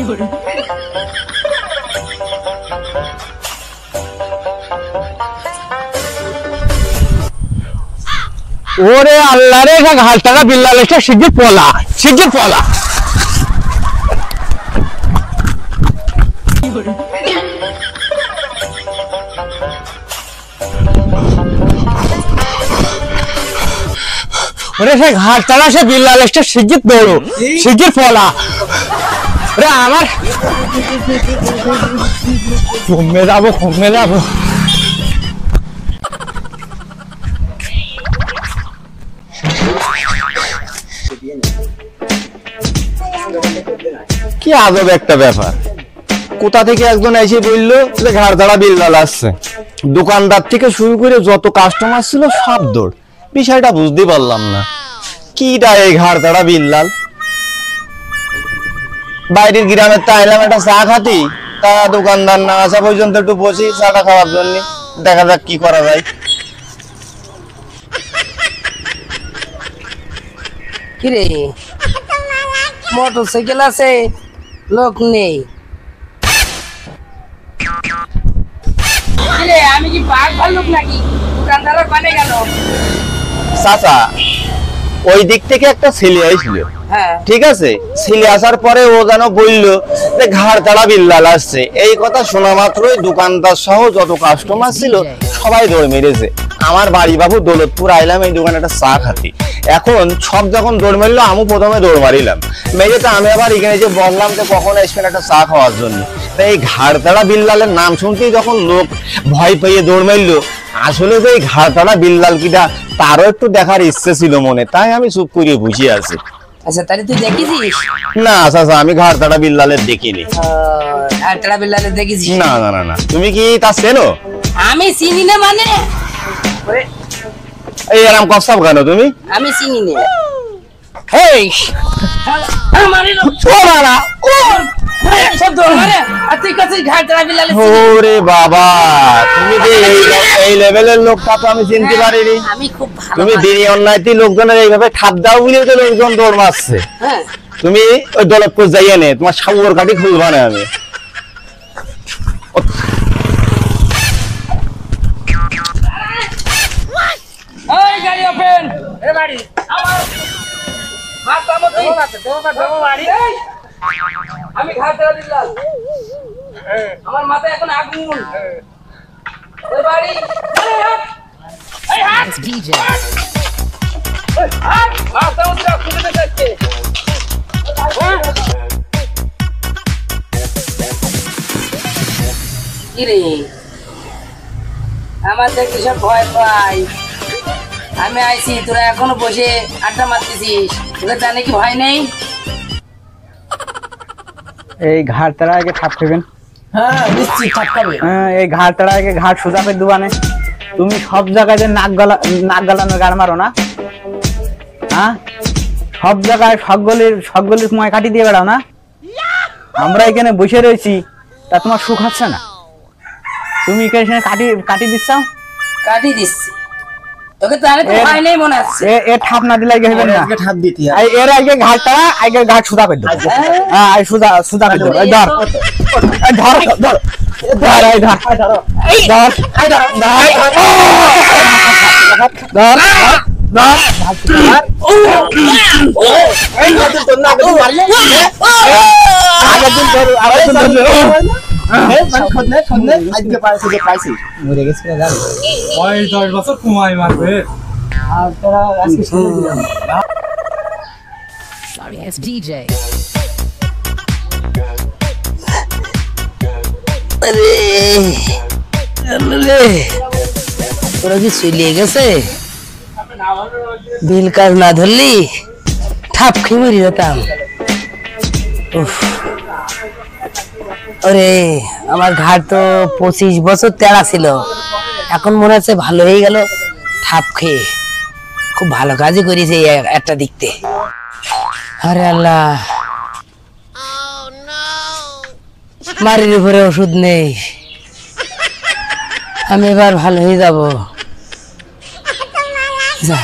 ওরে আল্লাহ রে, ঘাটটা বিল্লাল এসে শিগগির পলা, শিগগির পলা। ওরে সে ঘাটটা সে বিল্লাল এসে শিগগির দৌড়ো, শিগগির পলা। রে আমার কমে যাবো, কমে যাবো। কি আজব একটা ব্যাপার, কোথা থেকে একজন এসে বললো যে ঘাড় বিল্লাল আসছে। দোকানদার থেকে শুরু করে যত কাস্টমার ছিল সব দৌড়। বিষয়টা বুঝতে পারলাম না, কিটা এই ঘাড় বিল্লাল। বাইরের গ্রামের তা এলাম একটা চা খাতি, তা দোকানদার না আসা পর্যন্ত একটু বসি চাটা খাওয়ার জন্য, দেখা যাক কি করা যায়। কিরে মোটরসাইকেল আছে, লোক নেই। আমি কি বাঘ ভাল্লুক নাকি? দোকানদার পানে গেল। চাচা ওই দিক থেকে একটা ছেলে আইছিল, ঠিক আছে, ছেলে আসার পরে ও যেন বললো যে ঘাড় বিল্লাল আসছে। এই কথা শোনা মাত্রই দোকানদার সহ যত কাস্টমার ছিল সবাই দৌড় মেরেছে। আমার বাড়ি বাবু দৌলতপুর আইলাম এই দোকানে একটা চা খাতি। এখন সব যখন দৌড় মারলো আমি প্রথমে দৌড় মারিলাম। মেয়েটা আমি আবার এখানে যে বললাম যে কখন আসবেন একটা চা খাওয়ার জন্য। তাই এই ঘাড় বিল্লালের নাম শুনতেই যখন লোক ভয় পেয়ে দৌড় মারলো, আসলে যে এই ঘাড় বিল্লাল কিটা তারও একটু দেখার ইচ্ছে ছিল মনে, তাই আমি চুপ করে বসে আছি। আচ্ছা তাহলে তুই দেখেছিস? না চাচা আমি ঘাড় বিল্লালের দেখিনি। ঘাড় বিল্লালের দেখেছিস? না না না না। তুমি কি তা চেনো? আমি চিনি না মানে এই এরকম কসাব কেন তুমি? আমি চিনি না। এই ওরে বাবা, তুমি এই লেভেলের লোকটা তো আমি চিনতে পারিনি। তুমি দিনে অন্যায়তি লোকজনের এইভাবে ঠাপ দাও বলে তো লোকজন দৌড় মারছে। তুমি ওই দৌলতপুর যাইয়ে নে, তোমার সাবুর কাটি খুলবা না আমি। আমি ঘাড় বিল্লাল, আমার মাথায় এখন আগুন। ওই বাড়ি আমার দেখি সব ভয় পাই। আমি আইছি, তোরা এখনো বসে আড্ডা মারতেছিস, তোদের জানে কি ভয় নেই? এই ঘাড় আগে ঠাপ খাবেন। হ্যাঁ নিশ্চয়ই ঠাপ খাবে। হ্যাঁ এই ঘাড় আগে ঘাড় সোজাপের দোকানে তুমি সব জায়গায় যে নাক গালানোর গাড় মারো না? হ্যাঁ সব জায়গায় সবগুলির ময় কাটি দিয়ে বেড়াও না? আমরা এখানে বসে রয়েছি, তা তোমার সুখ হচ্ছে না? তুমি এখানে কাটি দিচ্ছ? কাটি দিচ্ছি তোকে, তো ভয় নেই মনে হচ্ছে। এ ঠাপ না দিলে হবে না, ঠাপ দিতে এর আগে আগে ঘাট সুদা করে দাও। হ্যাঁ সুদা করে দাও। ধর ধর ধর ধর এই ধর ধর ধর Sorry, it's DJ. তোরা কি চলিয়ে গেছে? বিল কাজ না ধরলি ঠাপ খেয়ে মরি যেতাম। ওরে আমার ঘাট তো 25 বছর তেড়া ছিল, এখন মনে হচ্ছে ভালো হয়ে গেল। ঠাপ খেয়ে খুব ভালো কাজই করেছে একটা দিকতে। আরে আল্লাহ, বাড়ির উপরে ওষুধ নেই, আমি এবার ভালো হয়ে যাব। যা